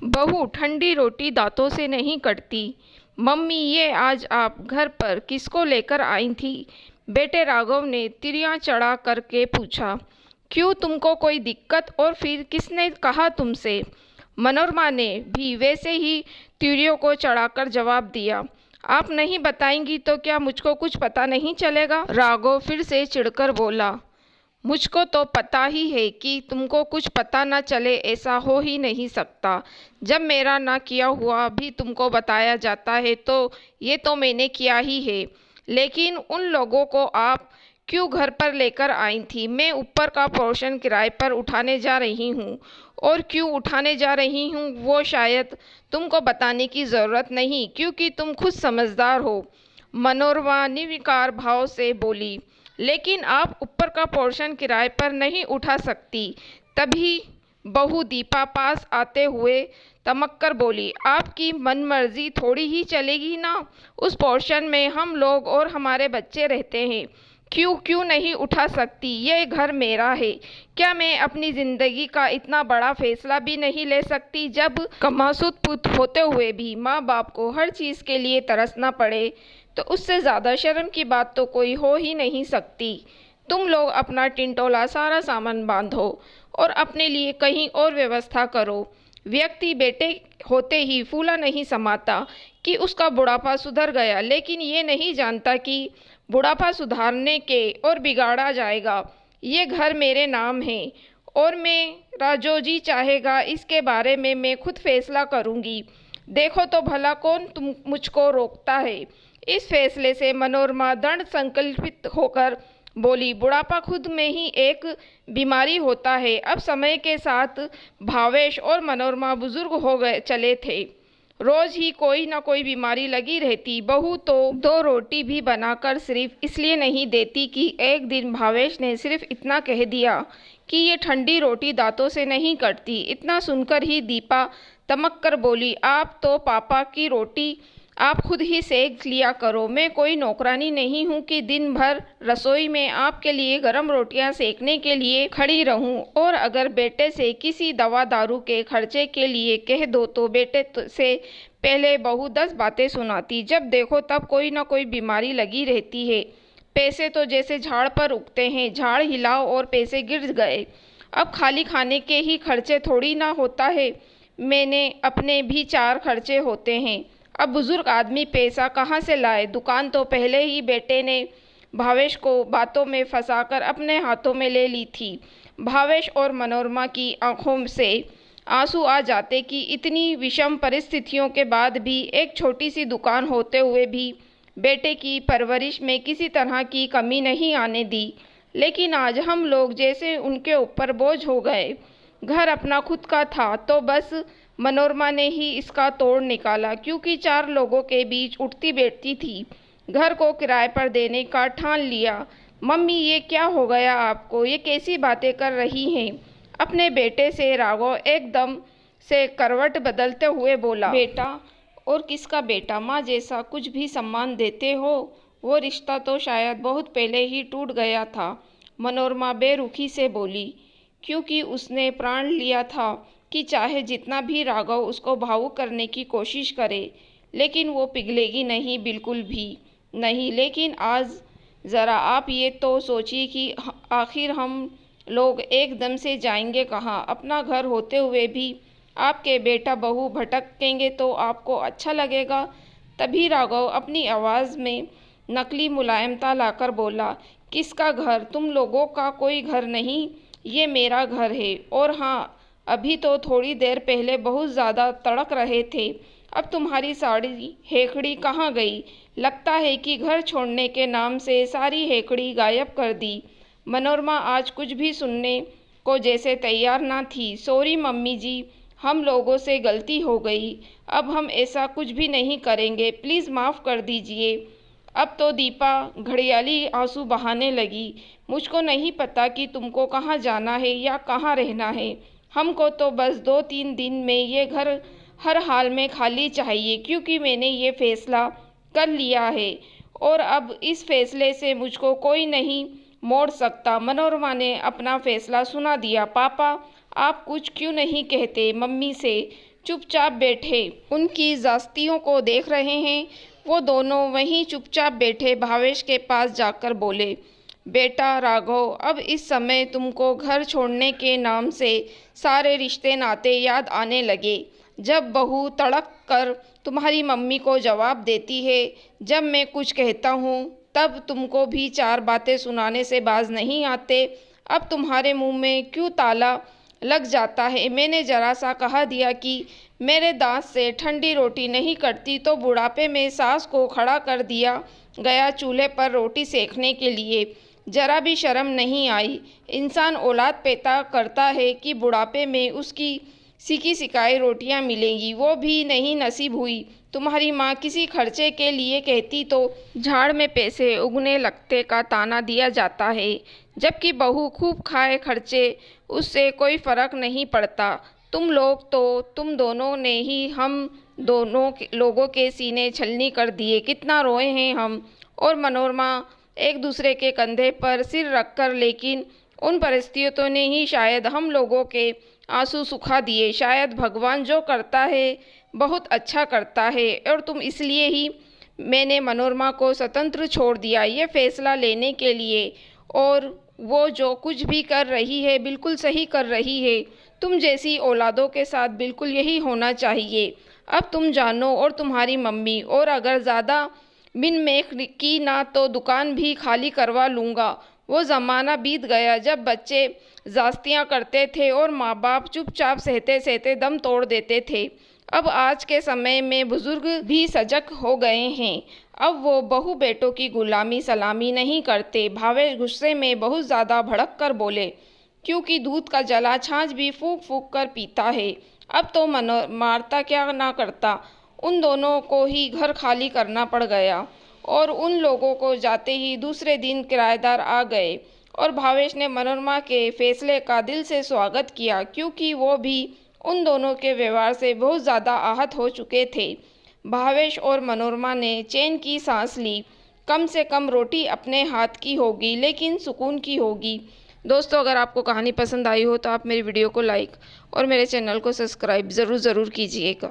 बहू ठंडी रोटी दांतों से नहीं कटती। मम्मी, ये आज आप घर पर किसको लेकर आई थी? बेटे राघव ने तिरियां चढ़ा करके पूछा। क्यों, तुमको कोई दिक्कत? और फिर किसने कहा तुमसे? मनोरमा ने भी वैसे ही तिरियों को चढ़ाकर जवाब दिया। आप नहीं बताएंगी तो क्या मुझको कुछ पता नहीं चलेगा? राघव फिर से चिढ़कर बोला। मुझको तो पता ही है कि तुमको कुछ पता न चले, ऐसा हो ही नहीं सकता। जब मेरा ना किया हुआ भी तुमको बताया जाता है तो ये तो मैंने किया ही है। लेकिन उन लोगों को आप क्यों घर पर लेकर आई थी? मैं ऊपर का पोर्शन किराए पर उठाने जा रही हूँ। और क्यों उठाने जा रही हूँ वो शायद तुमको बताने की ज़रूरत नहीं, क्योंकि तुम खुद समझदार हो। मनोरमा निर्विकार भाव से बोली। लेकिन आप ऊपर का पोर्शन किराए पर नहीं उठा सकती। तभी बहू दीपा पास आते हुए तमक्कर बोली। आपकी मनमर्जी थोड़ी ही चलेगी ना। उस पोर्शन में हम लोग और हमारे बच्चे रहते हैं। क्यों क्यों नहीं उठा सकती? ये घर मेरा है। क्या मैं अपनी जिंदगी का इतना बड़ा फैसला भी नहीं ले सकती? जब कमासुत पुत्र होते हुए भी माँ बाप को हर चीज़ के लिए तरसना पड़े तो उससे ज़्यादा शर्म की बात तो कोई हो ही नहीं सकती। तुम लोग अपना टिंटोला सारा सामान बांधो और अपने लिए कहीं और व्यवस्था करो। व्यक्ति बेटे होते ही फूला नहीं समाता कि उसका बुढ़ापा सुधर गया, लेकिन ये नहीं जानता कि बुढ़ापा सुधारने के और बिगाड़ा जाएगा। ये घर मेरे नाम है और मेरा जो जी चाहेगा इसके बारे में मैं खुद फैसला करूँगी। देखो तो भला कौन तुम मुझको रोकता है? इस फैसले से मनोरमा दृढ़ संकल्पित होकर बोली। बुढ़ापा खुद में ही एक बीमारी होता है। अब समय के साथ भावेश और मनोरमा बुजुर्ग हो गए चले थे। रोज ही कोई ना कोई बीमारी लगी रहती। बहू तो 2 रोटी भी बनाकर सिर्फ इसलिए नहीं देती कि एक दिन भावेश ने सिर्फ इतना कह दिया कि ये ठंडी रोटी दांतों से नहीं कटती। इतना सुनकर ही दीपा तमक कर बोली। आप तो पापा की रोटी आप खुद ही सेक लिया करो। मैं कोई नौकरानी नहीं हूँ कि दिन भर रसोई में आपके लिए गर्म रोटियाँ सेकने के लिए खड़ी रहूँ। और अगर बेटे से किसी दवा दारू के खर्चे के लिए कह दो तो बेटे से पहले बहू 10 बातें सुनाती। जब देखो तब कोई ना कोई बीमारी लगी रहती है। पैसे तो जैसे झाड़ पर उगते हैं, झाड़ हिलाओ और पैसे गिर गए। अब खाली खाने के ही खर्चे थोड़ी ना होता है। मैंने अपने भी 4 खर्चे होते हैं। अब बुजुर्ग आदमी पैसा कहाँ से लाए? दुकान तो पहले ही बेटे ने भावेश को बातों में फंसाकर अपने हाथों में ले ली थी। भावेश और मनोरमा की आंखों से आंसू आ जाते कि इतनी विषम परिस्थितियों के बाद भी एक छोटी सी दुकान होते हुए भी बेटे की परवरिश में किसी तरह की कमी नहीं आने दी। लेकिन आज हम लोग जैसे उनके ऊपर बोझ हो गए। घर अपना खुद का था तो बस मनोरमा ने ही इसका तोड़ निकाला, क्योंकि 4 लोगों के बीच उठती बैठती थी। घर को किराए पर देने का ठान लिया। मम्मी, ये क्या हो गया आपको? ये कैसी बातें कर रही हैं? अपने बेटे से राघव एकदम से करवट बदलते हुए बोला। बेटा? और किसका बेटा? माँ जैसा कुछ भी सम्मान देते हो? वो रिश्ता तो शायद बहुत पहले ही टूट गया था। मनोरमा बेरुखी से बोली। क्योंकि उसने प्रण लिया था कि चाहे जितना भी राघव उसको भावुक करने की कोशिश करे, लेकिन वो पिघलेगी नहीं, बिल्कुल भी नहीं। लेकिन आज ज़रा आप ये तो सोचिए कि आखिर हम लोग एकदम से जाएंगे कहाँ? अपना घर होते हुए भी आपके बेटा बहू भटकेंगे तो आपको अच्छा लगेगा? तभी राघव अपनी आवाज़ में नकली मुलायमता लाकर बोला। किसका घर? तुम लोगों का कोई घर नहीं, ये मेरा घर है। और हाँ, अभी तो थोड़ी देर पहले बहुत ज़्यादा तड़क रहे थे। अब तुम्हारी सारी हेकड़ी कहाँ गई? लगता है कि घर छोड़ने के नाम से सारी हेकड़ी गायब कर दी। मनोरमा आज कुछ भी सुनने को जैसे तैयार ना थी। सॉरी मम्मी जी, हम लोगों से गलती हो गई। अब हम ऐसा कुछ भी नहीं करेंगे, प्लीज़ माफ़ कर दीजिए। अब तो दीपा घड़ियाली आंसू बहाने लगी। मुझको नहीं पता कि तुमको कहाँ जाना है या कहाँ रहना है। हमको तो बस 2-3 दिन में ये घर हर हाल में खाली चाहिए, क्योंकि मैंने ये फैसला कर लिया है और अब इस फैसले से मुझको कोई नहीं मोड़ सकता। मनोरमा ने अपना फैसला सुना दिया। पापा, आप कुछ क्यों नहीं कहते मम्मी से? चुपचाप बैठे उनकी जास्तियों को देख रहे हैं। वो दोनों वहीं चुपचाप बैठे भावेश के पास जाकर बोले, बेटा राघव, अब इस समय तुमको घर छोड़ने के नाम से सारे रिश्ते नाते याद आने लगे। जब बहू तड़क कर तुम्हारी मम्मी को जवाब देती है, जब मैं कुछ कहता हूँ तब तुमको भी चार बातें सुनाने से बाज नहीं आते। अब तुम्हारे मुंह में क्यों ताला लग जाता है? मैंने जरा सा कहा दिया कि मेरे दांत से ठंडी रोटी नहीं कटती तो बुढ़ापे में सास को खड़ा कर दिया गया चूल्हे पर रोटी सेकने के लिए। जरा भी शर्म नहीं आई। इंसान औलाद पैदा करता है कि बुढ़ापे में उसकी सिकी सिकाई रोटियां मिलेंगी, वो भी नहीं नसीब हुई। तुम्हारी माँ किसी खर्चे के लिए कहती तो झाड़ में पैसे उगने लगते का ताना दिया जाता है, जबकि बहू खूब खाए खर्चे, उससे कोई फर्क नहीं पड़ता। तुम दोनों ने ही हम दोनों लोगों के सीने छलनी कर दिए। कितना रोए हैं हम और मनोरमा एक दूसरे के कंधे पर सिर रखकर, लेकिन उन परिस्थितियों ने ही शायद हम लोगों के आंसू सुखा दिए। शायद भगवान जो करता है बहुत अच्छा करता है और तुम इसलिए ही मैंने मनोरमा को स्वतंत्र छोड़ दिया ये फैसला लेने के लिए, और वो जो कुछ भी कर रही है बिल्कुल सही कर रही है। तुम जैसी औलादों के साथ बिल्कुल यही होना चाहिए। अब तुम जानो और तुम्हारी मम्मी, और अगर ज़्यादा बिन मेख की ना तो दुकान भी खाली करवा लूँगा। वो ज़माना बीत गया जब बच्चे जास्तियाँ करते थे और माँ बाप चुपचाप सहते सहते दम तोड़ देते थे। अब आज के समय में बुजुर्ग भी सजग हो गए हैं। अब वो बहू बेटों की गुलामी सलामी नहीं करते। भावेश गुस्से में बहुत ज़्यादा भड़क कर बोले, क्योंकि दूध का जला छाछ भी फूंक फूंक कर पीता है। अब तो मारता क्या ना करता। उन दोनों को ही घर खाली करना पड़ गया, और उन लोगों को जाते ही दूसरे दिन किराएदार आ गए। और भावेश ने मनोरमा के फैसले का दिल से स्वागत किया, क्योंकि वो भी उन दोनों के व्यवहार से बहुत ज़्यादा आहत हो चुके थे। भावेश और मनोरमा ने चैन की सांस ली। कम से कम रोटी अपने हाथ की होगी, लेकिन सुकून की होगी। दोस्तों, अगर आपको कहानी पसंद आई हो तो आप मेरी वीडियो को लाइक और मेरे चैनल को सब्सक्राइब ज़रूर कीजिएगा।